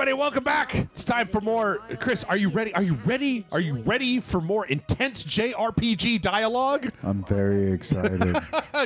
everybody, welcome back. It's time for more. Chris, are you ready? Are you ready? Are you ready for more intense JRPG dialogue? I'm very excited.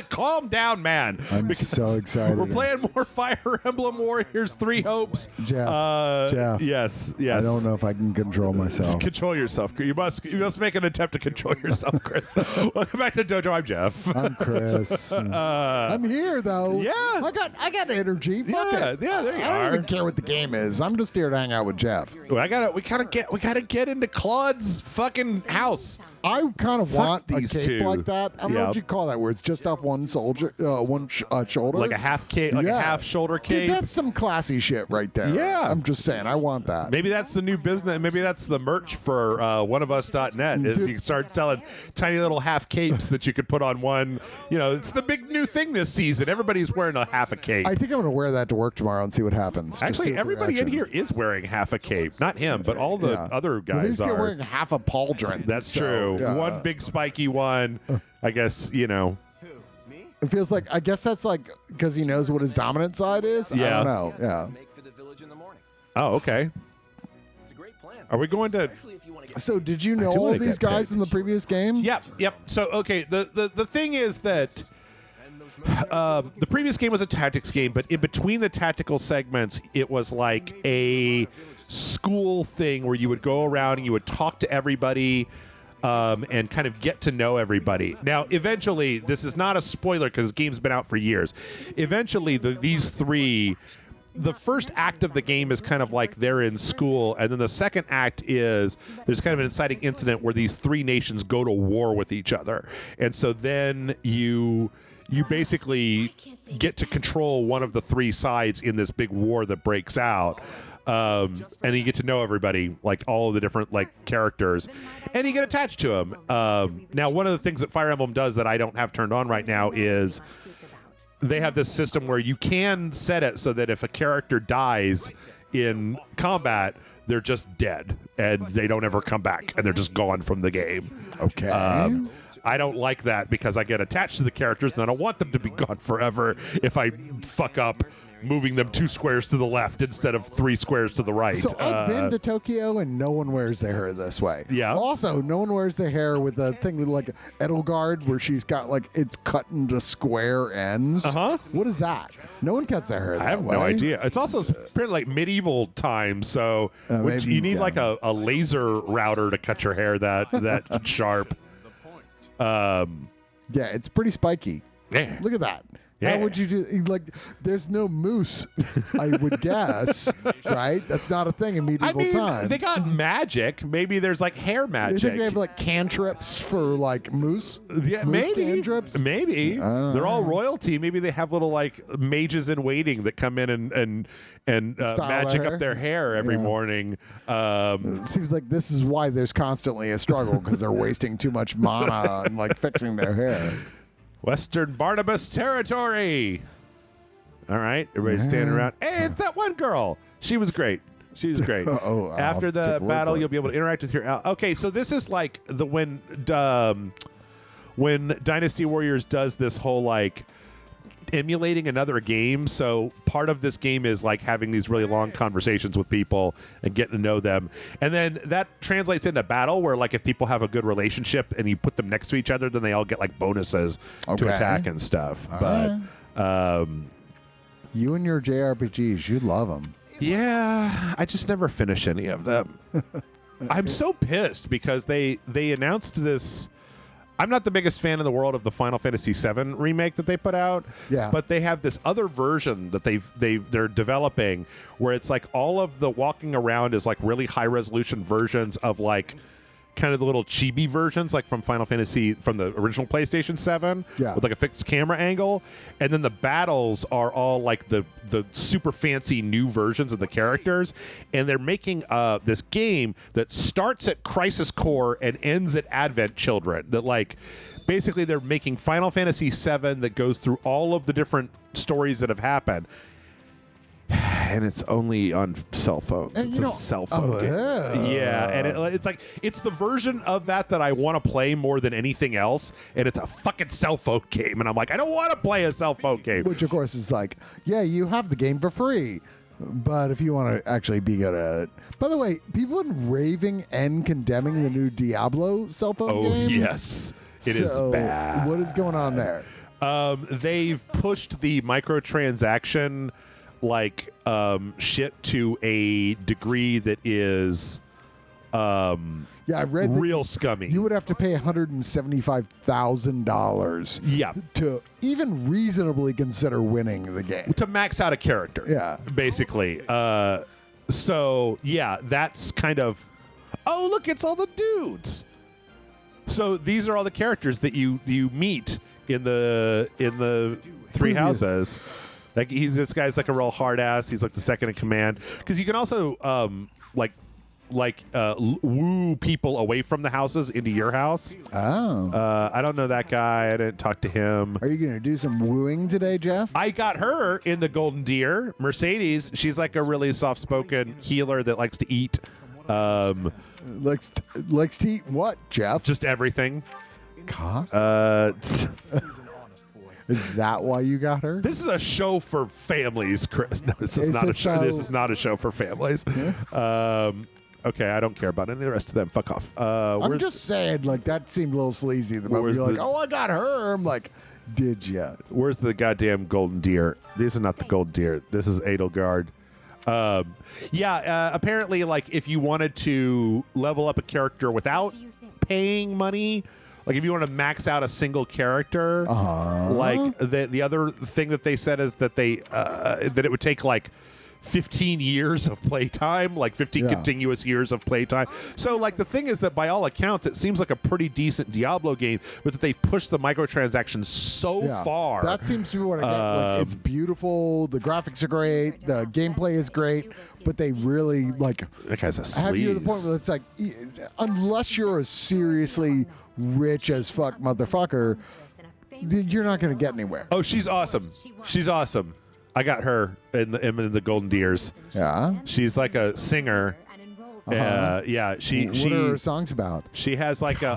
Calm down, man. I'm so excited. We're playing more Fire Emblem Warriors 3 Hopes. Jeff. Yes. I don't know if I can control myself. Control yourself. You must make an attempt to control yourself, Chris. Welcome back to Dojo. I'm Jeff. I'm Chris. I'm here though. Yeah. I got energy. Fuck it. Yeah, there you I are. don't even care what the game is. I'm just here to hang out with Jeff. We gotta get into Claude's fucking house. I kind of want a these cape two. like that. I don't know what you call that, where it's just off one shoulder. Like a half cape, like a half shoulder cape. Dude, that's some classy shit right there. Yeah. I'm just saying, I want that. Maybe that's the new business. Maybe that's the merch for oneofus.net. Is you can start selling tiny little half capes that you could put on one. You know, it's the big new thing this season. Everybody's wearing a half a cape. I think I'm going to wear that to work tomorrow and see what happens. Actually, everybody in here is wearing half a cape. Not him, but all the other guys He's are. wearing half a pauldron. That's true. Yeah. One big spiky one. I guess, you know. It feels like, I guess that's like because he knows what his dominant side is. Yeah. I don't know. Yeah. Oh, okay. Are we going to? So did you know do all wanna these get paid. guys in the previous game? Yep. So, okay, the thing is that the previous game was a tactics game, but in between the tactical segments, it was like a school thing where you would go around and you would talk to everybody and kind of get to know everybody. Now, eventually, this is not a spoiler because the game's been out for years. Eventually, these three... The first act of the game is kind of like they're in school, and then the second act is there's kind of an inciting incident where these three nations go to war with each other. And so then you basically get to control one of the three sides in this big war that breaks out. And you get to know everybody, like all of the different like characters, and you get attached to them. Now, one of the things that Fire Emblem does that I don't have turned on right now is they have this system where you can set it so that if a character dies in combat, they're just dead and they don't ever come back and they're just gone from the game. Okay. I don't like that because I get attached to the characters and I don't want them to be gone forever if I fuck up moving them 2 squares to the left instead of 3 squares to the right. So I've been to Tokyo and no one wears their hair this way. Yeah. Also, no one wears their hair with a thing with like Edelgard where she's got like it's cut into square ends. What is that? No one cuts their hair that way. I have no idea. It's also pretty like medieval times, so maybe, you need like a laser router to cut your hair that sharp. Yeah, it's pretty spiky. Yeah. Look at that. Yeah. How would you do? Like, there's no moose, I would guess, right? That's not a thing in medieval times. They got magic. Maybe there's like hair magic. You think they have like cantrips for like moose? Yeah, moose maybe. cantrips? Maybe they're all royalty. Maybe they have little like mages in waiting that come in and magic up their hair every morning. It seems like this is why there's constantly a struggle because they're wasting too much mana and like fixing their hair. Western Barnabas territory. All right, everybody's standing around. Hey, it's that one girl. She was great. After the battle, you'll be able to interact with your. Okay, so this is like when Dynasty Warriors does this whole like emulating another game. So part of this game is like having these really long conversations with people and getting to know them, and then that translates into battle where like if people have a good relationship and you put them next to each other, then they all get like bonuses to attack and stuff. You and your JRPGs, you love them. Yeah, I just never finish any of them. I'm so pissed because they announced this. I'm not the biggest fan in the world of the Final Fantasy VII remake that they put out. Yeah. But they have this other version that they're developing where it's like all of the walking around is like really high resolution versions of like kind of the little chibi versions like from Final Fantasy from the original PlayStation 7 with like a fixed camera angle, and then the battles are all like the super fancy new versions of the characters, and they're making this game that starts at Crisis Core and ends at Advent Children. That like basically they're making Final Fantasy 7 that goes through all of the different stories that have happened. And it's only on cell phones. It's a cell phone game. Yeah, and it's like it's the version of that I want to play more than anything else, and it's a fucking cell phone game. And I'm like, I don't want to play a cell phone game. Which, of course, is like, yeah, you have the game for free. But if you want to actually be good at it. By the way, people have been raving and condemning the new Diablo cell phone game. Oh, yes. It is bad. What is going on there? They've pushed the microtransaction shit to a degree that is Yeah, I read that real scummy. you would have to pay $175,000 Yeah. to even reasonably consider winning the game. To max out a character. Yeah. Basically. So yeah, that's kind of, oh, look, it's all the dudes. So these are all the characters that you meet in the three houses. Like this guy's like a real hard ass. He's like the second in command, because you can also woo people away from the houses into your house. Oh. I don't know that guy. I didn't talk to him. Are you going to do some wooing today, Jeff? I got her in the Golden Deer. Mercedes, she's like a really soft-spoken healer that likes to eat. Likes to eat what, Jeff? Just everything. Cops? This Is that why you got her? is a show for families, Chris. No, this is It's not a a show. show- This is not a show for families. Okay, I don't care about any of the rest of them. Fuck off. I'm just saying, like, that seemed a little sleazy. The moment Where's you're like, the- oh, I got her. I'm like, did ya? Where's the goddamn Golden Deer? These are not the Golden Deer. This is Edelgard. Apparently, like, if you wanted to level up a character without paying money, like if you want to max out a single character, like the other thing that they said is that that it would take like 15 years of playtime, like 15 continuous years of playtime. So, like, the thing is that by all accounts, it seems like a pretty decent Diablo game, but that they've pushed the microtransactions so far. That seems to be what I get. Like, it's beautiful. The graphics are great. The gameplay is great. But they really, like, that guy's a have you to the sleaze. point where it's like, unless you're a seriously rich as fuck motherfucker, you're not going to get anywhere. Oh, she's awesome. She's awesome. I got her in the Golden Deers. Yeah? She's like a singer. Yeah, she What are her songs about? she has like a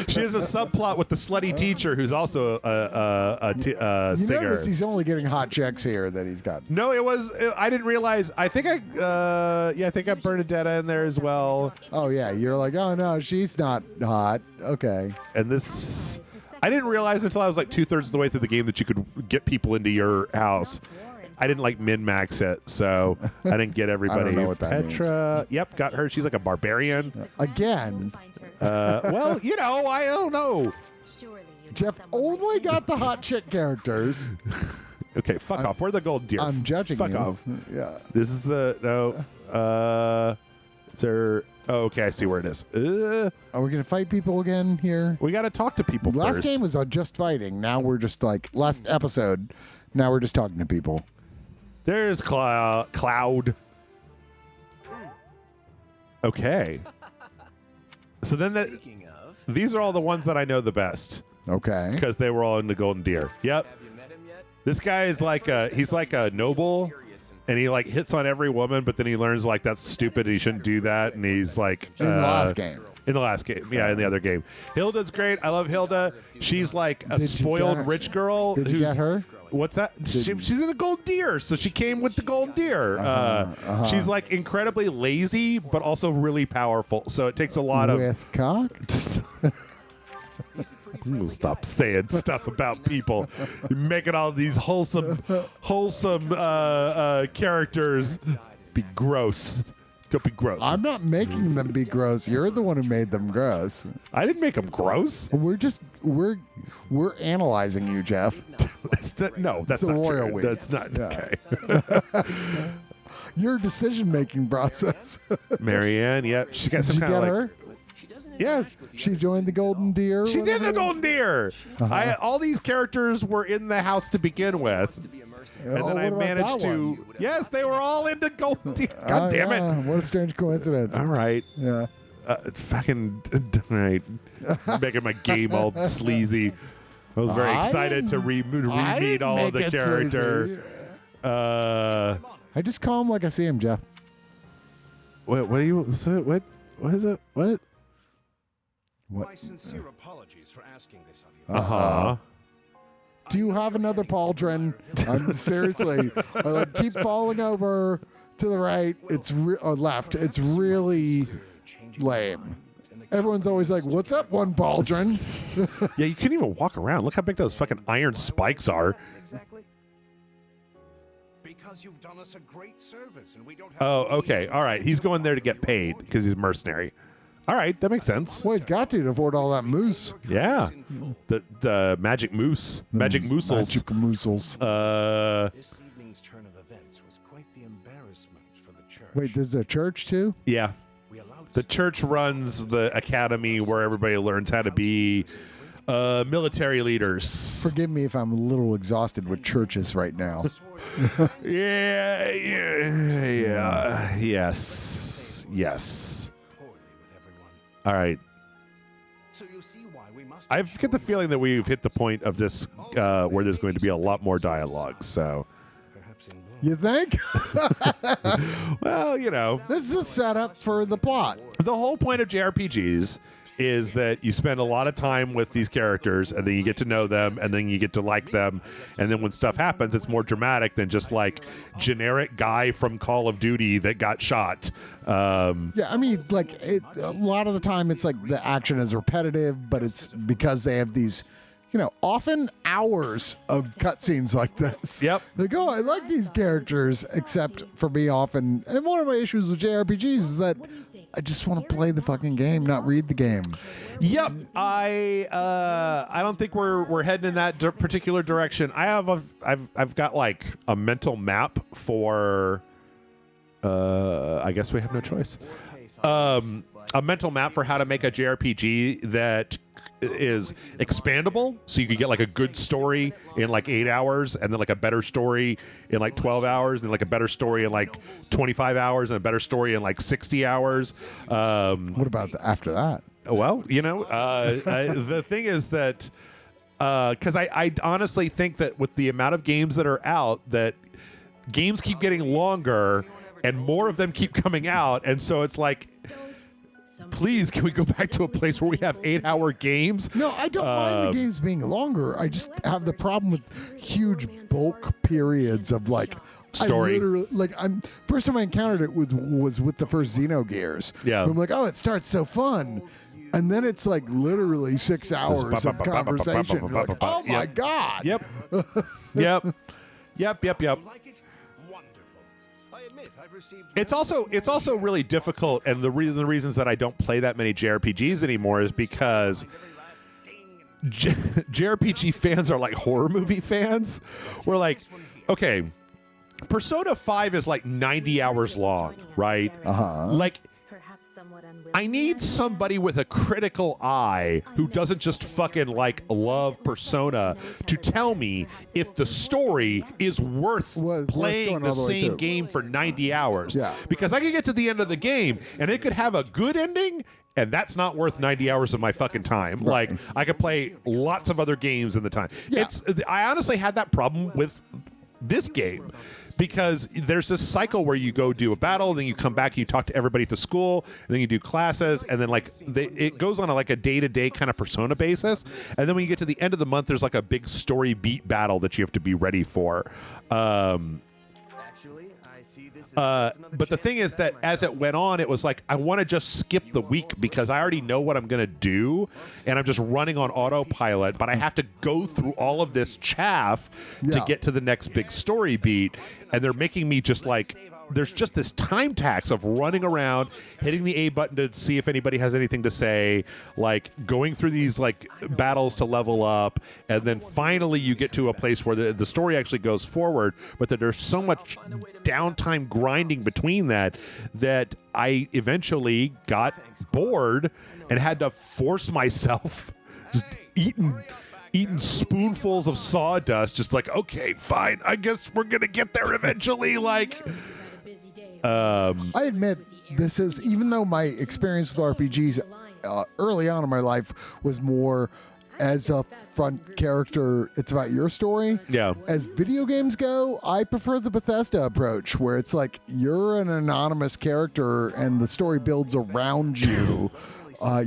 she has a subplot with the slutty teacher who's also a You singer. notice he's only getting hot checks here that he's got. No, I didn't realize. I think I got Bernadetta in there as well. Oh, yeah. You're like, oh, no, she's not hot. Okay. And this, I didn't realize until I was like 2/3 of the way through the game that you could get people into your house. I didn't like min-max it, so I didn't get everybody. I don't know what that Petra, yep, got her. She's like a barbarian. Again, Well, you know, I don't know. Jeff only got the hot chick characters. Okay, fuck off. We're the Golden Deer. I'm judging Fuck you. off. Yeah. This is the It's her. Oh, okay, I see where it is. Are we going to fight people again here? We got to talk to people Last first. game was just fighting. Now we're just like, last episode, now we're just talking to people. There's Cloud. Okay. So then these are all the ones that I know the best Okay. because they were all in the Golden Deer. Yep. This guy is like he's like a noble, and he like hits on every woman, but then he learns like that's stupid. He shouldn't do that, and he's like In the last game. In the last game, yeah, in the other game. Hilda's great. I love Hilda. She's like a Did you spoiled get her? rich girl. Did you get her? What's that? She's in the Golden Deer, so she came with the Golden Deer. She's like incredibly lazy, but also really powerful. So it takes a lot of. With cock? You'll stop saying stuff about people. You're making all these wholesome characters be gross. Don't be gross. I'm not making them be gross. You're the one who made them gross. I didn't make them gross. We're analyzing you, Jeff. No, that's It's a not royal true. week. That's not Yeah. okay. Your decision-making process. Marianne, yep. She got Did some you kind get of like. her? Yeah. She joined the Golden Deer? She's in whatever the it is? Golden Deer. All these characters were in the house to begin with. And Oh, then I what about managed that to. one? Yes, they were all into Golden Deer. Oh, God damn yeah. it. What a strange coincidence. All right. Yeah. Fucking. All right. Making my game all sleazy. I was very I excited to didn't- I re-meet didn't all of the make it characters. sleazy. Uh. I just call him like I see him, Jeff. What do you. What? What is it? What? What? My sincere apologies for asking this of you. Uh huh. do you have another pauldron? Seriously, I like keep falling over to the right. It's or left. It's really lame. Everyone's always like, "What's up, one pauldron?" Yeah, you can't even walk around. Look how big those fucking iron spikes are. Exactly. Because you've done us a great service, and we don't have Oh, okay. All right. He's going there to get paid because he's a mercenary. All right, that makes sense. Well, he's got to afford all that moose. Yeah, the magic moose, magic moosels. Magic moosels. This evening's turn of events was quite the embarrassment for the church. Wait, there's a church too? Yeah, We allowed the church runs the academy where everybody learns how to be military leaders. Forgive me if I'm a little exhausted with churches right now. Yeah, yes. poorly with everyone. All right. So you see why we must. I get the feeling that we've hit the point of this where there's going to be a lot more dialogue. So, Perhaps in blood. You think? well, you know, This is a setup for the plot. the whole point of JRPGs is that you spend a lot of time with these characters and then you get to know them and then you get to like them, and then when stuff happens it's more dramatic than just like generic guy from Call of Duty that got shot. Yeah, I mean, like, a lot of the time it's like the action is repetitive, but it's because they have these, often hours of cutscenes like this. Yep. Like, oh, I like these characters, except for me often. And one of my issues with JRPGs is that I just want to play the fucking game, not read the game. Yep, I don't think we're heading in that particular direction. I've got like a mental map for. I guess we have no choice. A mental map for how to make a JRPG that is expandable, so you could get like a good story in like 8 hours, and then like a better story in like 12 hours, and like a better story in like 25 hours, and a better story in like 60 hours. What about after that? Well, the thing is that because I honestly think that with the amount of games that are out, that games keep getting longer and more of them keep coming out, and so it's like, please, can we go back to a place where we have 8-hour games? No, I don't mind the games being longer. I just have the problem with huge bulk periods of like Story. I literally, first time I encountered it was with the first Xenogears. Yeah. I'm like, oh, it starts so fun. And then it's like literally 6 hours of conversation. You're like, oh my God. Yep. Yep. Yep. Like it? Wonderful. I admit I've received. It's also really difficult, and the reasons that I don't play that many JRPGs anymore is because JRPG fans are like horror movie fans. We're like, okay, Persona 5 is like 90 hours long, right? Like, I need somebody with a critical eye who doesn't just fucking like love Persona to tell me if the story is worth playing the same game for 90 hours. Yeah. Because I could get to the end of the game and it could have a good ending, and that's not worth 90 hours of my fucking time. Like, I could play lots of other games in the time. Yeah. I honestly had that problem with this game, because there's this cycle where you go do a battle, then you come back, you talk to everybody at the school, and then you do classes, and then like it goes on a day-to-day kind of Persona basis, and then when you get to the end of the month, there's like a big story beat battle that you have to be ready for. But the thing is that as it went on, it was like, I want to just skip the week because I already know what I'm going to do, and I'm just running on autopilot, but I have to go through all of this chaff to get to the next big story beat, and they're making me just like, there's just this time tax of running around, hitting the A button to see if anybody has anything to say, like going through these like battles to level up, and then finally you get to a place where the story actually goes forward, but that there's so much downtime grinding between that I eventually got bored and had to force myself just eating spoonfuls of sawdust, just like, okay, fine, I guess we're gonna get there eventually. Like, I admit, this is, even though my experience with RPGs early on in my life was more as a front character, it's about your story. Yeah. As video games go, I prefer the Bethesda approach, where it's like you're an anonymous character and the story builds around you.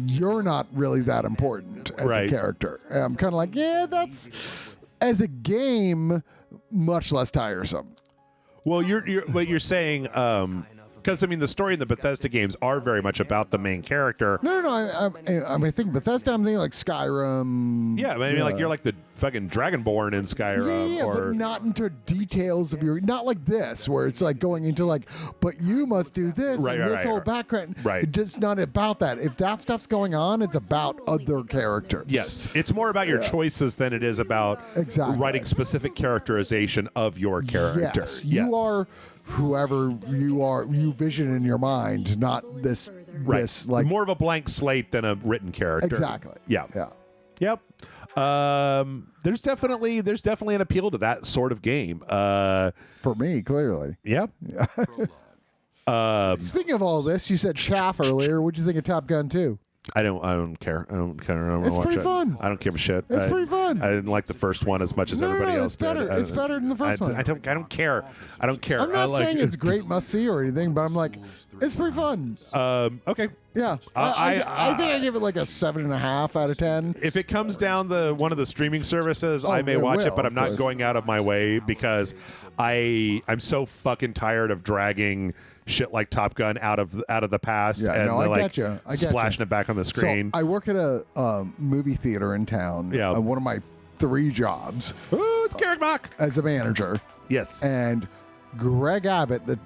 You're not really that important as a character. And I'm kind of like, yeah, that's as a game, much less tiresome. Well, you're saying because I mean the story in the Bethesda games are very much about the main character. No. I mean, I think Bethesda. I'm thinking like Skyrim. Yeah, I mean, like you're like the fucking Dragonborn in Skyrim, Yeah, or but not into details of your. Not like this, where it's like going into like, but you must do this and this whole background. Right. It's just not about that. If that stuff's going on, it's about other characters. yes, it's more about your choices than it is about Exactly. writing specific characterization of your character. Yes, you are whoever you are. You vision in your mind, not this. Right. This like more of a blank slate than a written character. exactly. Yeah. Yeah. Yep. There's definitely an appeal to that sort of game. For me, clearly. Yep. Speaking of all this, you said Chaff earlier. What'd you think of Top Gun 2? I don't care. I don't It's watch pretty it. fun. I don't give a shit. It's pretty fun. I didn't like the first one as much as No, everybody else it's better. did. It's better than the first one. I don't care. I don't care. I'm not saying it's great must see or anything, but I'm like, it's pretty fun. Okay. Yeah. I think I give it like a 7.5 out of 10. If it comes down to one of the streaming services, I may it watch it, will, but I'm of not course. going out of my way because I'm so fucking tired of dragging shit like Top Gun out of the past Yeah, and no, I like get you. I get splashing you. it back on the So screen. I work at a movie theater in town. Yeah. One of my 3 jobs Ooh, it's Garrick Mock. as a manager. Yes. And Greg Abbott, the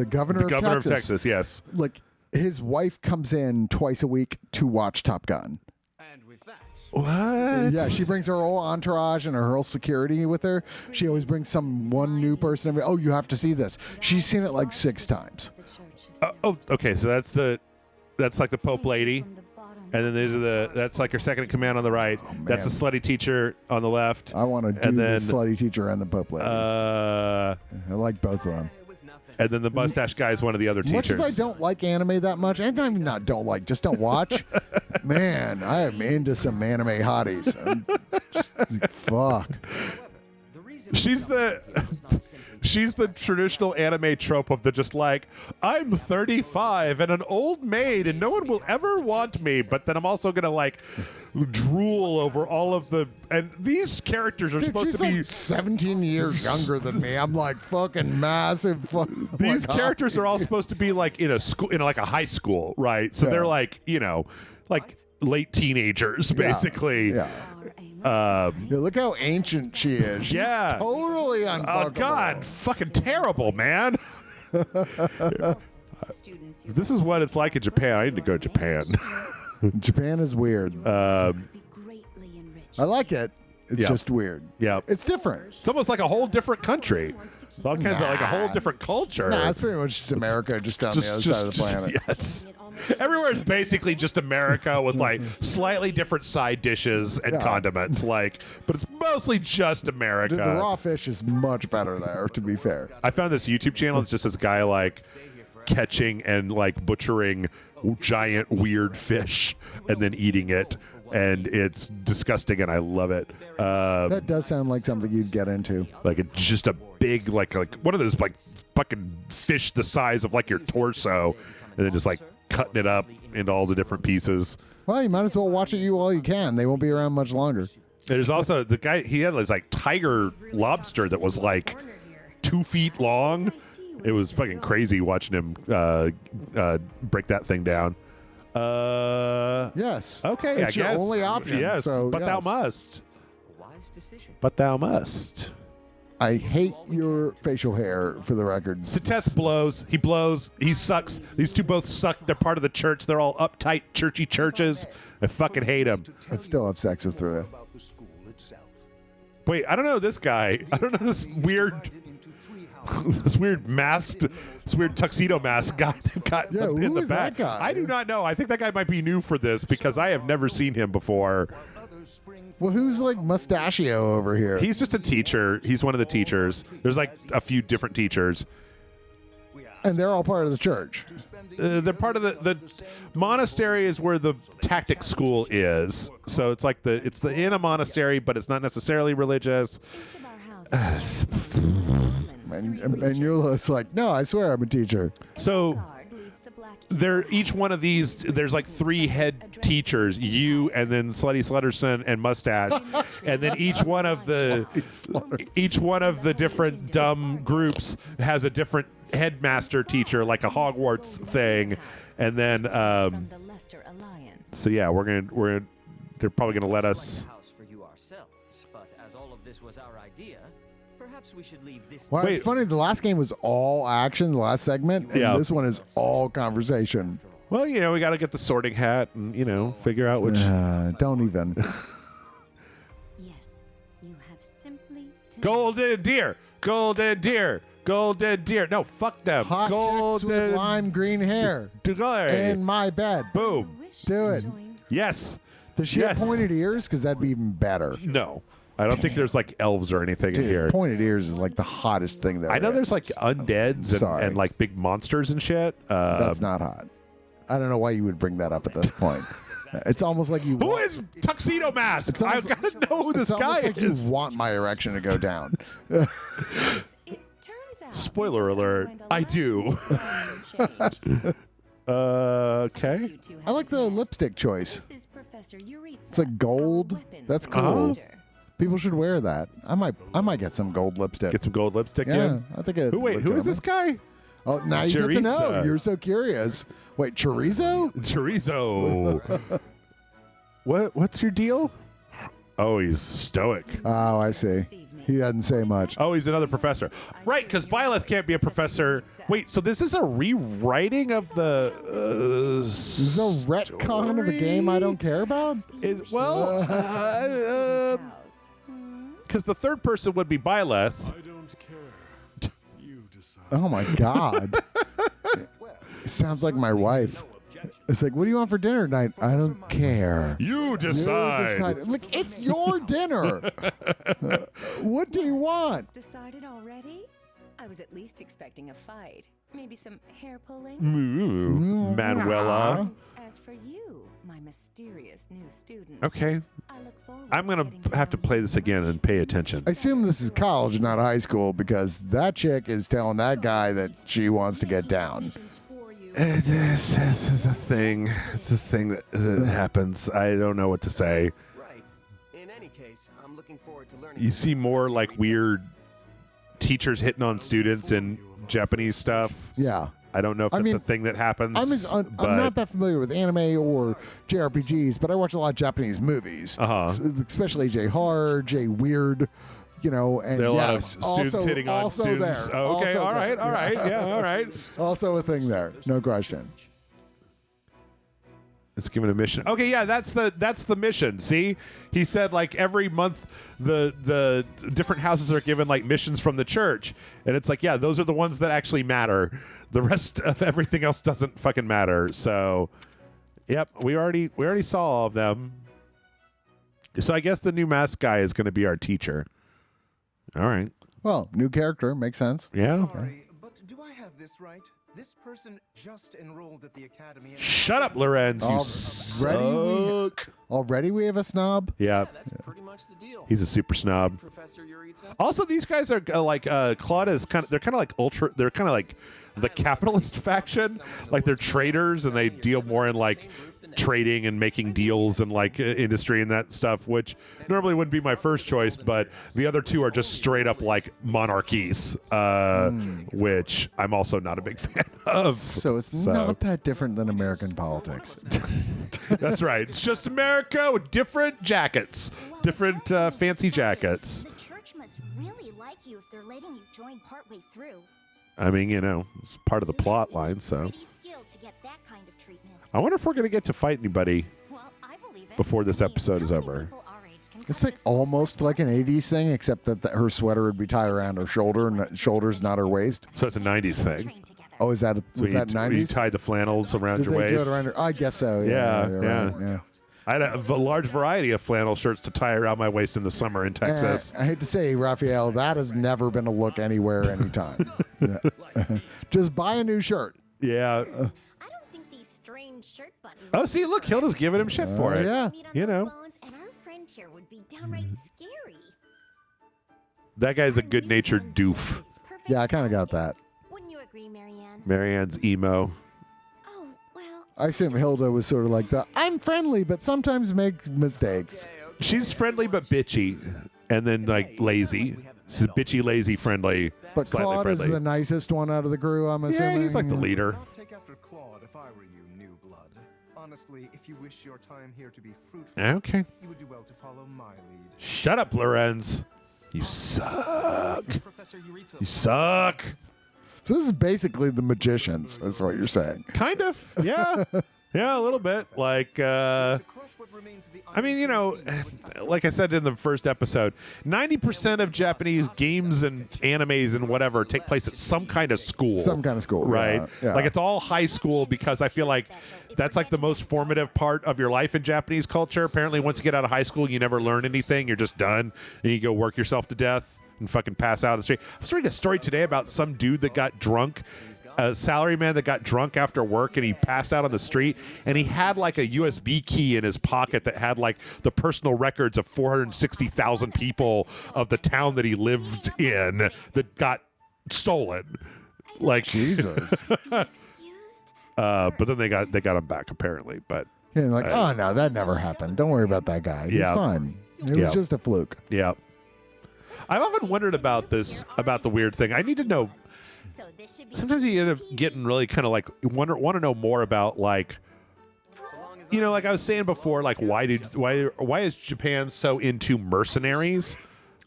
governor, Governor of of Texas, yes. like his wife comes in twice a week to watch Top Gun. And with that, What? Yeah, she brings her whole entourage and her whole security with her. She always brings one new person. Oh, you have to see this. She's seen it like 6 times. Okay. So that's like the Pope lady, and then that's like her second in command on the right. That's the slutty teacher on the left. I want to do And the then, slutty teacher and the Pope lady. I like both of them. And then the mustache guy is one of the other Much teachers. as I don't like anime that much, and I'm not don't like, just don't watch. Man, I am into some anime hotties. Fuck. She's the traditional anime trope of the just like, I'm 35 and an old maid and no one will ever want me, but then I'm also gonna like drool over all of the, and these characters are Dude, supposed she's to be like 17 years younger than me. I'm like fucking massive. these like, characters are all supposed to be like in a school, in like a high school, right? So Yeah. they're like, like late teenagers basically. Yeah. Dude, look how ancient she is. She's Yeah. totally unfuckable. Oh God, fucking terrible, man. This is what it's like in Japan. I need to go to Japan. Japan is weird. I like it. It's Yeah. just weird. Yeah. It's different. It's almost like a whole different country. It's all kinds of like a whole different culture. Nah, it's pretty much just America, just on the other side of the planet. Yes. Everywhere is basically just America with like slightly different side dishes and Yeah. condiments, like, but it's mostly just America. The raw fish is much better there, to be fair. I found this YouTube channel. It's just this guy like catching and like butchering giant weird fish and then eating it, and it's disgusting, and I love it. That does sound like something you'd get into. Like it's just a big like one of those like fucking fish the size of like your torso, and then just like cutting it up into all the different pieces. Well, you might as well watch it while you can. They won't be around much longer. There's also the guy, he had this like tiger lobster that was like 2 feet long. It was fucking crazy watching him break that thing down. Yes. Okay, It's I your guess. only option. Yes, so, but thou yes. must. wise decision. But thou must. I hate your facial hair, for the record. Sateth blows. He blows. He sucks. These two both suck. They're part of the church. They're all uptight, churchy churches. I fucking hate them. I'd still have sex with Thruya. About the school itself. Wait, I don't know this guy. I don't know this weird, this weird masked, this weird tuxedo mask guy they've got Yeah, in who the is back. that guy? I do not know. I think that guy might be new for this because I have never seen him before. Well, who's like mustachio over here? He's just a teacher. He's one of the teachers. There's like a few different teachers. And they're all part of the church. They're part of the monastery is where the tactic school is. So it's like it's in a monastery, but it's not necessarily religious. And Eula's like, no, I swear I'm a teacher. So each one of these, there's like 3 head teachers, you and then Slutty Slutterson and Mustache, and then each one of the different dumb groups has a different headmaster teacher, like a Hogwarts thing, and then so yeah, they're probably gonna let us. Well, Wait. it's funny. The last game was all action, the last segment, and Yeah. this one is all conversation. Well, we got to get the Sorting Hat and figure out which. Don't even. Yes, you have simply to Golden deer, golden deer, golden deer. No, fuck them. Hot chicks with Golden lime green hair deer. in my bed. Boom. Do it. Yes. Does she have Yes. pointed ears? Because that'd be even better. No, I don't think there's like elves or anything in Dude, here. pointed ears is like the hottest thing there I know is. there's like undeads Sorry. and like big monsters and shit. That's not hot. I don't know why you would bring that up at this point. It's almost like you. Who want, is Tuxedo Mask? I've got to know who this it's guy almost like is. you want my erection to go down. It turns out Spoiler we just alert, outlined a I lot do. of change. Okay. You two have I like the met. lipstick choice. This is Professor Euritza, It's like gold. our weapons That's cool. instructor. People should wear that. I might get some gold lipstick. Get some gold lipstick yeah, in. I think it. Who is this guy? Oh, now you get to know. Chorizo. You're so curious. Wait, chorizo? Chorizo. What's your deal? Oh, he's stoic. Oh, I see. He doesn't say much. Oh, he's another professor. Right, because Byleth can't be a professor. Wait, so this is a rewriting of the. This is a retcon of a game I don't care about? Because the third person would be Byleth. I don't care. You decide. Oh my god. It sounds like my wife. It's like, what do you want for dinner tonight? I don't care. You You decide. Look, it's your dinner. What do you want? It's decided already? I was at least expecting a fight. Maybe some hair pulling. Ooh, Manuela. As for you, my mysterious new student, Okay, I look forward I'm to gonna getting have to know play you. this again and pay attention. I assume this is college, not high school, because that chick is telling that guy that she wants to get down. Decisions for you. This is a thing. It's a thing that happens. I don't know what to say. Right. In any case, I'm looking forward to learning. You see more like weird teachers hitting on students in Japanese stuff. Yeah. I don't know if I that's mean, a thing that happens. I'm but not that familiar with anime or JRPGs, but I watch a lot of Japanese movies, especially J horror, J weird, and there are a lot of yes, students also, hitting on also students. There. Oh, okay, Also all right, there. all right, yeah, all right. Also a thing there, no question. It's given a mission. Okay, yeah, that's the mission. See, he said like every month the different houses are given like missions from the church, and it's like, yeah, those are the ones that actually matter. The rest of everything else doesn't fucking matter. So, yep, we already saw all of them. So I guess the new mask guy is going to be our teacher. All right. Well, new character makes sense. Yeah. Sorry, but do I have this right? This person just enrolled at the academy. And Shut up, Lorenz. You Already suck. Already we have a snob. Yeah, That's pretty much the deal. he's a super snob. Professor Euritza. Also, these guys are like Claude is kind of. They're kind of like ultra. They're kind of like the capitalist faction. Like they're traders and they deal more in like trading and making deals and like industry and that stuff, which normally wouldn't be my first choice. But the other two are just straight up like monarchies, which I'm also not a big fan of. So it's not that different than American politics. That's right. It's just America with different jackets, different fancy jackets. The church must really like you if they're letting you join partway through. I mean, it's part of the plot line. So Pretty skilled to get that kind of treatment. I wonder if we're gonna get to fight anybody. Well, I believe it. Before this I mean, episode is how many over. people our age can It's cut like this almost like an 80s thing, except that her sweater would be tied around her shoulder and the shoulder's not her waist. So it's a '90s thing. train together. Oh, was that So was that you 90s? tie the flannels around Did your they do waist. it around her? I guess so. Yeah, you're yeah. right, yeah. I had a large variety of flannel shirts to tie around my waist in the summer in Texas. I hate to say, Raphael, that has never been a look anywhere, anytime. Yeah. Just buy a new shirt. Yeah. I don't think these strange shirt buttons. Oh, see, look, Hilda's giving him shit for it. yeah. Meet on You those know. bones, and our friend here would be downright scary. That guy's a Our good-natured new doof. friend's perfect Yeah, I kinda got practice. that. Wouldn't you agree, Marianne? Marianne's emo. Oh, I assume Hilda was sort of like the I'm friendly, but sometimes make mistakes. She's friendly but bitchy, and then like lazy. She's bitchy, lazy, friendly, But slightly Claude friendly. is the nicest one out of the crew, I'm Yeah, assuming. he's like the leader. I'd take after Claude if I were you, new blood. Honestly, if you wish your time here to be fruitful, Okay. you would do well to follow my lead. Shut up, Lorenz. You suck. Professor Eureka. You suck. So this is basically the Magicians, is what you're saying. Kind of. Yeah. Yeah, a little bit. Like, To crush what remains of the I mean, you know, like I said in the first episode, 90% of Japanese games and animes and whatever take place at some kind of school. Some kind of school, Right? yeah. Like it's all high school because I feel like that's like the most formative part of your life in Japanese culture. Apparently, once you get out of high school, you never learn anything. You're just done. And you go work yourself to death and fucking pass out on the street. I was reading a story today about some dude that got drunk. A salaryman that got drunk after work and he passed out on the street, and he had like a USB key in his pocket that had like the personal records of 460,000 people of the town that he lived in that got stolen. Like Jesus. but then they got him back apparently. But Yeah, like, oh no, that never happened. Don't worry about that guy. He's Yeah. fine. It was Yeah. just a fluke. yeah, I've often wondered about this, about the weird thing. I need to know. So this should be Sometimes you end up getting really kind of like want to know more about like, you know, like I was saying before, like why is Japan so into mercenaries?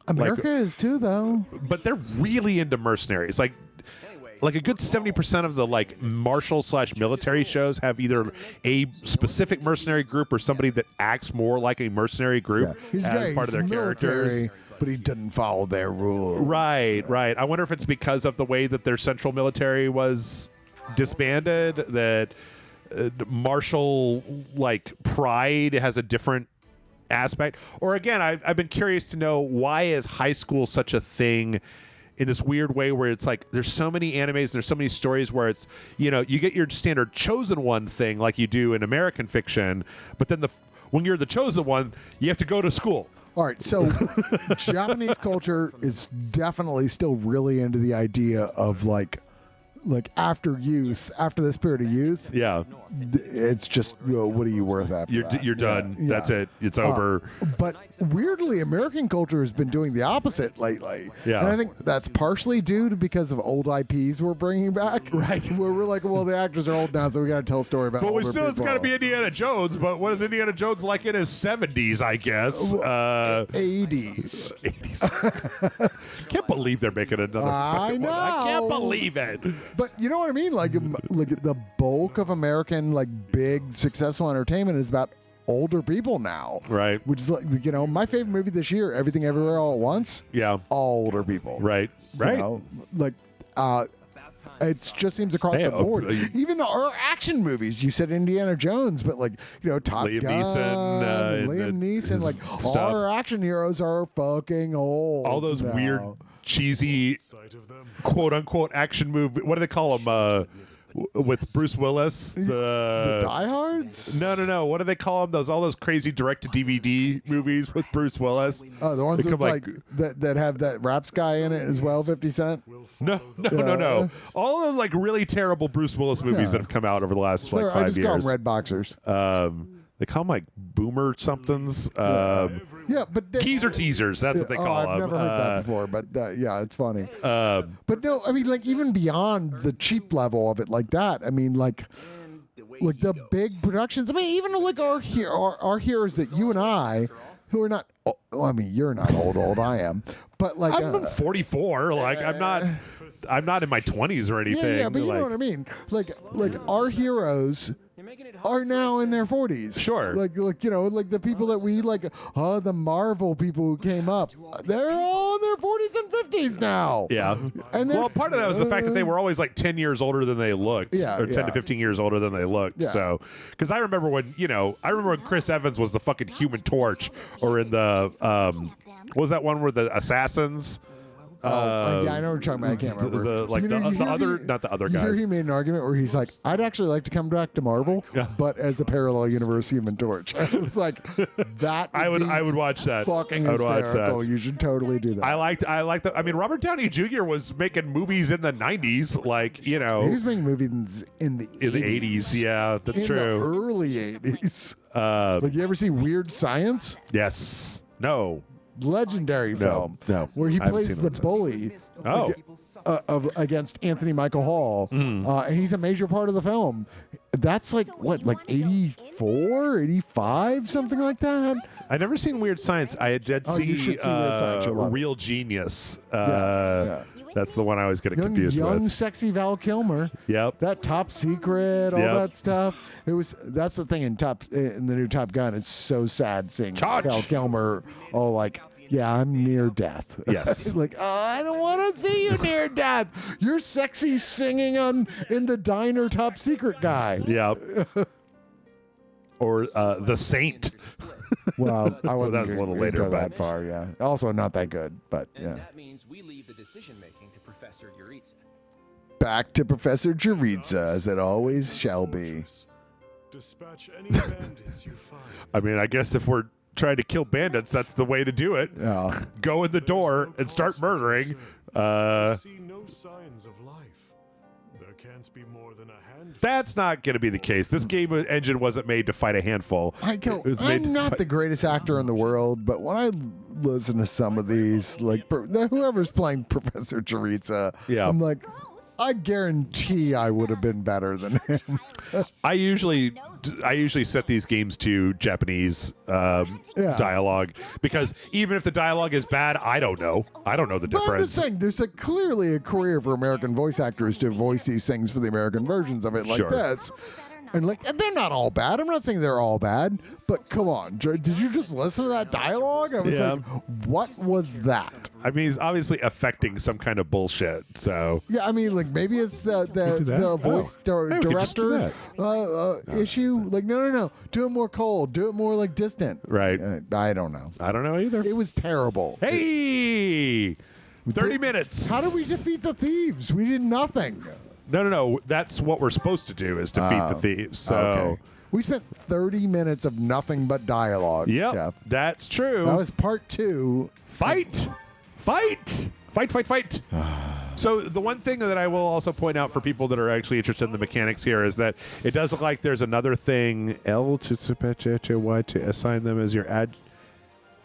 America is too, though. But they're really into mercenaries. Like a good 70% of the like martial/military shows have either a specific mercenary group or somebody that acts more like a mercenary group Yeah. He's as gay, part of their he's military, characters. but he didn't follow their rules. Right. I wonder if it's because of the way that their central military was disbanded, that martial like pride has a different aspect. Or again, I've been curious to know, why is high school such a thing in this weird way where it's like there's so many animes and there's so many stories where it's, you know, you get your standard chosen one thing like you do in American fiction, but then when you're the chosen one, you have to go to school. All right, so Japanese culture is definitely still really into the idea of like after this period of youth, Yeah. it's just, what are you worth after that? You're done. Yeah. That's it. It's over. But weirdly, American culture has been doing the opposite lately. Yeah. And I think that's partially due to because of old IPs we're bringing back. Right. Where we're like, well, the actors are old now, so we got to tell a story about But older it's got to people. be Indiana Jones. But what is Indiana Jones like in his 70s, I guess? 80s. 80s. Can't believe they're making another I fucking one. I can't know. believe it. But you know what I mean? Like the bulk of American like big successful entertainment is about older people now. Right. Which is like, you know, my favorite movie this year, Everything Everywhere All at Once, Yeah. all older people. Right. You Right. know, like it just seems across Hey, the board. Even our action movies, you said Indiana Jones, but like, you know, Top Liam Gun, Neeson, and Liam Neeson, his like all stuff. our action heroes are fucking old. All those now. weird, cheesy, quote unquote action movie. What do they call them? With Bruce Willis, the diehards. No. What do they call them? All those crazy direct to DVD movies with Bruce Willis. Oh, the ones They with come like that have that raps guy in it as well, 50 Cent. No. All of like really terrible Bruce Willis movies that have come out over the last like 5 I just call years. them red boxers. They call them like boomer somethings. Yeah, but Keys or teasers. That's what they call them. I've never heard that before, but yeah, it's funny. Um, But no, I mean, like even beyond the cheap level of it, like that. I mean, like the big productions. I mean, even like our heroes that you and I, who are not. Well, I mean, you're not old. I am, but like I'm 44. Like I'm not in my 20s or anything. yeah, but you like, know what I mean. Like our heroes are now in their 40s. Sure. Like you know, like the people that we like, the Marvel people who came up, they're all in their 40s and 50s now. Yeah. And Well, there's- part of that was the fact that they were always like 10 years older than they looked. Yeah, Or 10 yeah. to 15 years older than they looked. Yeah. So, because I remember when Chris Evans was the fucking Human Torch, or in the, what was that one where the assassins? Yeah, I know what you're talking about. I can't remember. Not the other You hear guys. he made an argument where he's like, I'd actually like to come back to Marvel, Yeah. but as a parallel universe Human Torch. It's like that. I would be watch that. fucking I would watch hysterical. that. You should totally do that. I liked I mean, Robert Downey Jr. was making movies in the 90s, like, you know, he was making movies in the 80s. Yeah, that's in true. the early 80s. Like, you ever see Weird Science? Yes. No. Legendary film. no. Where he I haven't plays seen the Weird bully Oh. against Anthony Michael Hall. Mm-hmm. And he's a major part of the film. That's like, what, like 84, 85, something like that? I never seen Weird Science. I did Oh, you see should see Weird Science. You'll love it. Real Genius. Yeah. That's the one I always get confused Young, with. sexy Val Kilmer. Yep. That Top Secret, all Yep. that stuff. That's the thing in the new Top Gun. It's so sad seeing Charge. Val Kilmer all like, yeah, I'm near death. Yes. Like, oh, I don't want to see you near death. You're sexy singing in the diner Top Secret guy. Yep. Or The Saint. Well, I wouldn't that's a little later, go but- that far. Yeah. Also, not that good, but And yeah. that means we leave the decision making to Professor Yuritsa. Back to Professor Jaritza, as it always shall be. Dispatch any bandits you find. I mean, I guess if we're trying to kill bandits, that's the way to do it. Oh. Go in the door and start murdering. See no signs of life. There can't be more than a handful. That's not going to be the case. This game engine wasn't made to fight a handful. I go, It was made to I'm not fight- the greatest actor in the world, but when I listen to some of these, like whoever's playing Professor Jaritza, Yeah. I'm like, I guarantee I would have been better than him. I usually set these games to Japanese dialogue because even if the dialogue is bad, I don't know. I don't know the But I'm just difference. saying, there's clearly a career for American voice actors to voice these things for the American versions of it like Sure. this. And like, and they're not all bad. I'm not saying they're all bad, but come on, did you just listen to that dialogue? I was Yeah. like, what was that? I mean, he's obviously affecting some kind of bullshit. So Yeah, I mean, like maybe it's the do that? voice Oh. Hey, we could just do director issue. Like, no, do it more cold, do it more like distant. Right. I don't know. I don't know either. It was terrible. Hey, 30 minutes. How did we defeat the thieves? We did nothing. No. That's what we're supposed to do is defeat the thieves. So, Okay. We spent 30 minutes of nothing but dialogue, yep, Jeff. that's true. That was part 2. Fight! So the one thing that I will also point out for people that are actually interested in the mechanics here is that it does look like there's another thing, L to Y to assign them as your ad.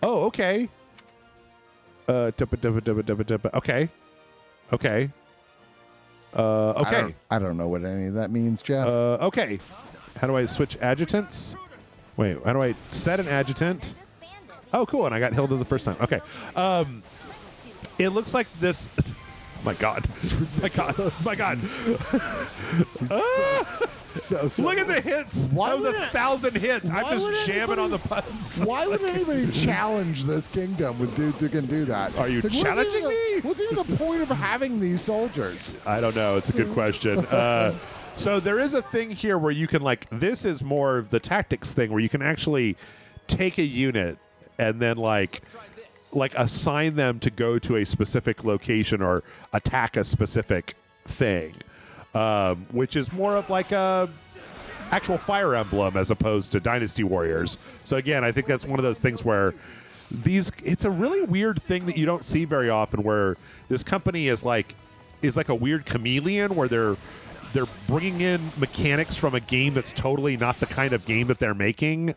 Oh, okay. Okay. Okay. Okay. I don't know what any of that means, Jeff. Okay. How do I switch adjutants? Wait, how do I set an adjutant? Oh, cool. And I got Hilda the first time. Okay. It looks like this. My God. My God. so Look at the hits. Why That was would 1,000 hits. I'm why would just jamming anybody- on the buttons. Why would anybody challenge this kingdom with dudes who can do that? Are you challenging me? What's even the point of having these soldiers? I don't know. It's a good question. So there is a thing here where you can this is more of the tactics thing where you can actually take a unit and then like assign them to go to a specific location or attack a specific thing, which is more of like a actual Fire Emblem as opposed to Dynasty Warriors. So again, I think that's one of those things where it's a really weird thing that you don't see very often where this company is like a weird chameleon where they're bringing in mechanics from a game that's totally not the kind of game that they're making.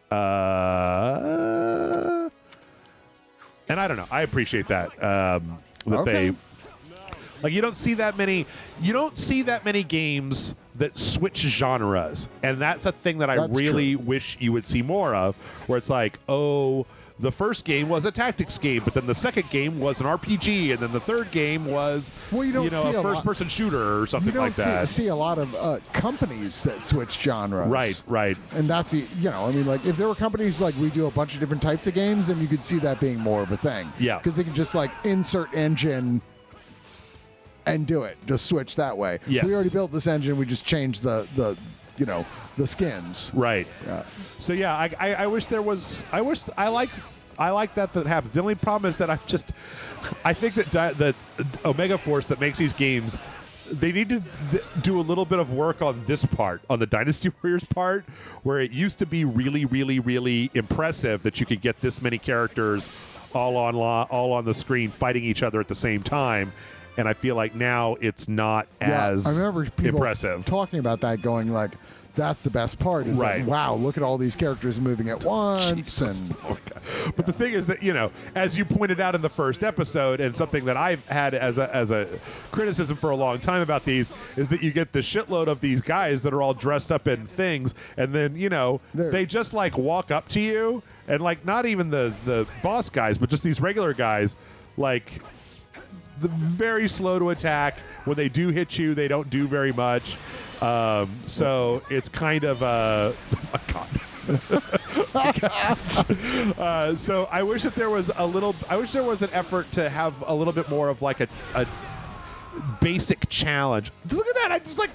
And I don't know. I appreciate that. Okay. You don't see that many games that switch genres. And that's a thing that I That's really wish you would see more of, where it's like, oh, the first game was a tactics game, but then the second game was an RPG, and then the third game was Well, you don't see a a lot- first-person shooter or You something don't like that. see a lot of companies that switch genres. Right. And that's the, I mean, like, if there were companies like we do a bunch of different types of games, then you could see that being more of a thing. Yeah. Because they can just, insert engine and do it. Just switch that way. Yes. We already built this engine. We just changed the skins. Right. Yeah. So yeah, I wish there was. I I like that happens. The only problem is that I think that the Omega Force that makes these games, they need to do a little bit of work on this part, on the Dynasty Warriors part, where it used to be really, really, really impressive that you could get this many characters all on the screen fighting each other at the same time. And I feel like now it's not as I remember people impressive. talking about that, going like, that's the best part. Is Right. like, wow, look at all these characters moving at once. Jesus. And Oh, God. But the thing is that, as you pointed out in the first episode, and something that I've had as a criticism for a long time about these, is that you get the shitload of these guys that are all dressed up in things, and then, they just like walk up to you, and like not even the boss guys, but just these regular guys, like very slow to attack. When they do hit you, they don't do very much. So it's kind of oh my God. So I wish that there was an effort to have a little bit more of like a basic challenge. Look at that. I just like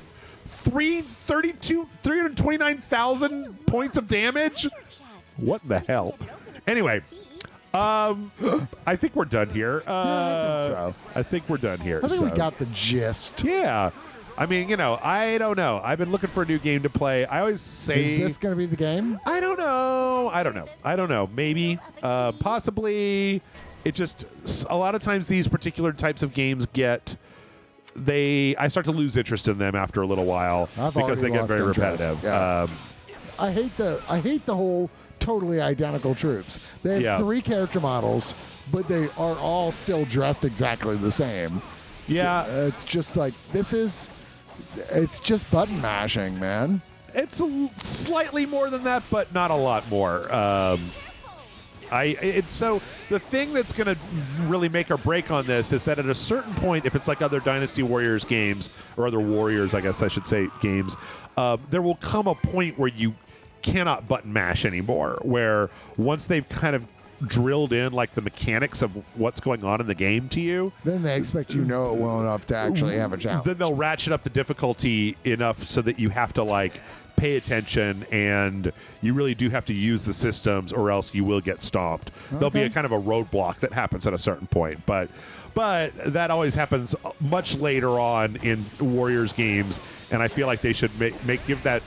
329,000 points of damage. What the hell? Anyway, I think we're done here. I think we're done here. I think we got the gist. Yeah. I mean, I don't know. I've been looking for a new game to play. I always say... Is this going to be the game? I don't know. Maybe. Possibly. It just... A lot of times these particular types of games I start to lose interest in them after a little while because they get very repetitive. Yeah. I hate the whole totally identical troops. They have 3 character models, but they are all still dressed exactly the same. Yeah. It's just like, it's just button mashing, man. It's slightly more than that, but not a lot more. So the thing that's going to really make or break on this is that at a certain point, if it's like other Dynasty Warriors games, or other Warriors, I guess I should say, games, there will come a point where you cannot button mash anymore, where once they've kind of drilled in like the mechanics of what's going on in the game to you, then they expect you know it well enough to actually have a challenge. Then they'll ratchet up the difficulty enough so that you have to like pay attention, and you really do have to use the systems, or else you will get stomped. There'll be a kind of a roadblock that happens at a certain point, but that always happens much later on in Warriors games, and I feel like they should give that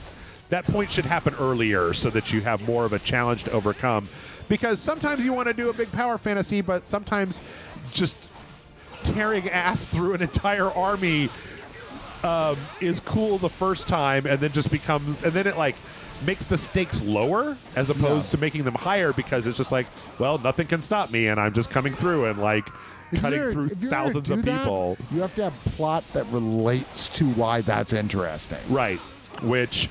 point should happen earlier so that you have more of a challenge to overcome. Because sometimes you want to do a big power fantasy, but sometimes just tearing ass through an entire army is cool the first time, and then it like makes the stakes lower as opposed to making them higher, because it's just like, well, nothing can stop me, and I'm just coming through and like cutting through thousands of people. You have to have plot that relates to why that's interesting. Right. Which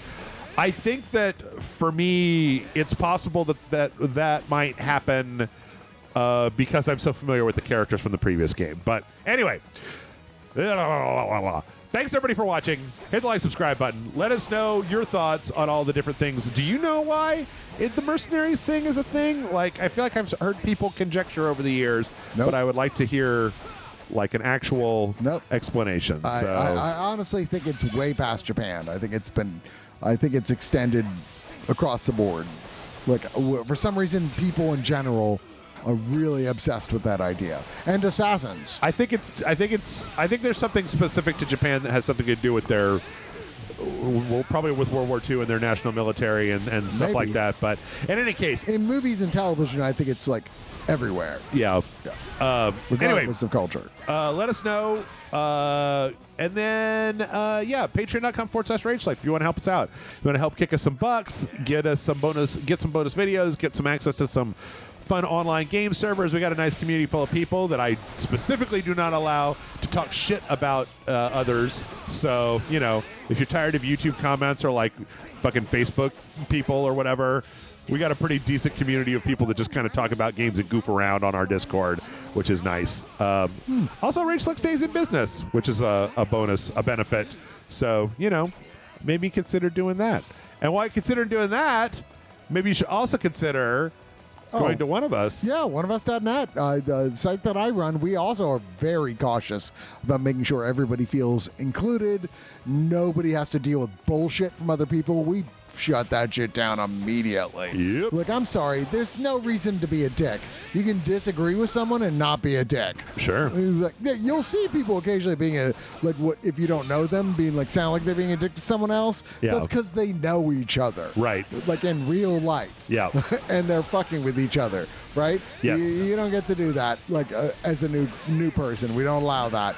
I think that for me, it's possible that might happen because I'm so familiar with the characters from the previous game. But anyway, thanks everybody for watching. Hit the like, subscribe button. Let us know your thoughts on all the different things. Do you know why the mercenaries thing is a thing? Like, I feel like I've heard people conjecture over the years, but I would like to hear like an actual explanation. I honestly think it's way past Japan. I think it's extended across the board. Like, for some reason, people in general are really obsessed with that idea. And assassins. I think there's something specific to Japan that has something to do with their, well, probably with World War II and their national military and stuff like that. But in any case, in movies and television, I think it's like everywhere. Yeah. Regardless of culture. Let us know. And then, patreon.com/RageSelect if you want to help us out. If you want to help kick us some bucks, get some bonus videos, get some access to some fun online game servers. We got a nice community full of people that I specifically do not allow to talk shit about others. So, if you're tired of YouTube comments or like fucking Facebook people or whatever, we got a pretty decent community of people that just kind of talk about games and goof around on our Discord, which is nice. Also, Rage Select stays in business, which is a bonus, a benefit. So, maybe consider doing that. And while you consider doing that, maybe you should also consider going to One of Us. Yeah, oneofus.net. The site that I run, we also are very cautious about making sure everybody feels included. Nobody has to deal with bullshit from other people. We shut that shit down immediately. Yep. Like, I'm sorry, there's no reason to be a dick. You can disagree with someone and not be a dick. Sure. Like, yeah, you'll see people occasionally being what if you don't know them, being like sound like they're being a dick to someone else. Yeah. That's because they know each other. Right. Like in real life. Yeah. And they're fucking with each other. Right. Yes. You don't get to do that. Like as a new person, we don't allow that.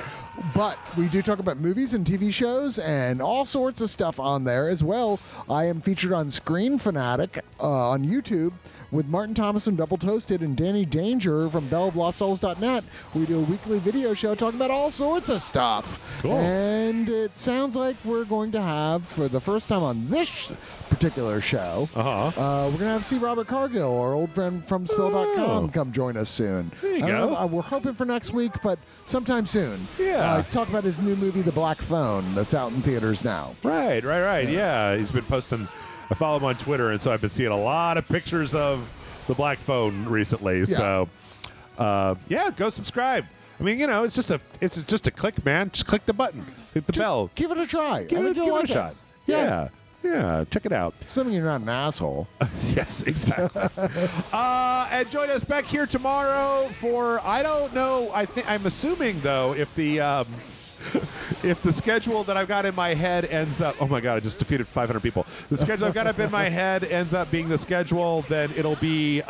But we do talk about movies and TV shows and all sorts of stuff on there as well. I am featured on Screen Fanatic on YouTube with Martin Thomas from Double Toasted and Danny Danger from BellofLostSouls.net. We do a weekly video show talking about all sorts of stuff. Cool. And it sounds like we're going to have, for the first time on this particular show, we're going to have C. Robert Cargill, our old friend from Spill.com, come join us soon. There you I don't go. know, we're hoping for next week, but sometime soon. Yeah. Talk about his new movie, The Black Phone, that's out in theaters now. Right. Yeah. He's been posting. I follow him on Twitter, and so I've been seeing a lot of pictures of the Black Phone recently. Yeah. So, go subscribe. I mean, it's just a click, man. Just click the button, hit the bell, Give it a try. give I it think you'll like a shot. Yeah. Yeah. Check it out. Assuming you're not an asshole. Yes, exactly. And join us back here tomorrow for, I don't know, I'm assuming though, if the schedule that I've got in my head ends up, oh my God, I just defeated 500 people. The schedule I've got up in my head ends up being the schedule, then it'll be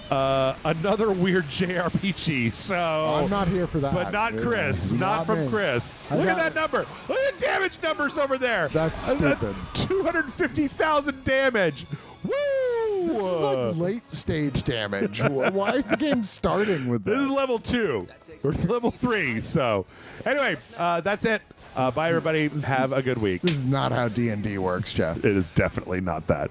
another weird JRPG. So I'm not here for that. But not Chris. Not from me. Chris. I Look at got- that number. Look at the damage numbers over there. That's stupid. 250,000 damage. Woo! This is like late stage damage. Why is the game starting with this? This is level 2. Or level 3. So, anyway, that's it. Bye, everybody. Have a good week. This is not how D&D works, Jeff. It is definitely not that.